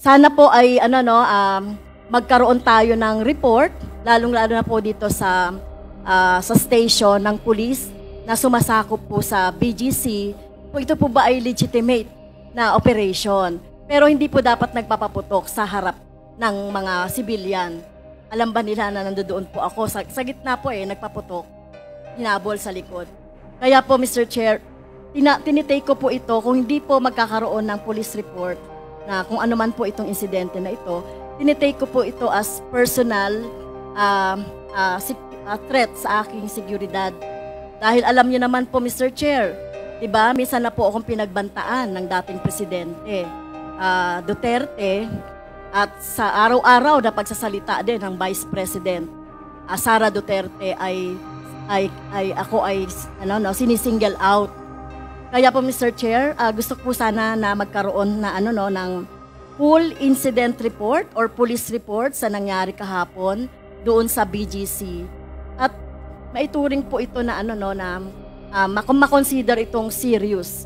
sana po ay magkaroon tayo ng report, lalong-lalo na po dito sa station ng police na sumasakop po sa BGC, kung ito po ba ay legitimate na operation. Pero hindi po dapat nagpapaputok sa harap ng mga civilian. Alam ba nila na nandoon po ako? Sa gitna po nagpaputok, hinabol sa likod. Kaya po, Mr. Chair, tinitake ko po ito kung hindi po magkakaroon ng police report na kung ano man po itong insidente na ito, tinitake ko po ito as personal threat sa aking seguridad. Dahil alam niyo naman po, Mr. Chair, diba, minsan na po akong pinagbantaan ng dating presidente Duterte at sa araw-araw na pagsasalita din ng Vice President Sara Duterte ay sinisingle out. Kaya po, Mr. Chair, gusto ko po sana na magkaroon na ng full incident report or police report sa nangyari kahapon doon sa BGC. At maituring po ito na makonsider itong serious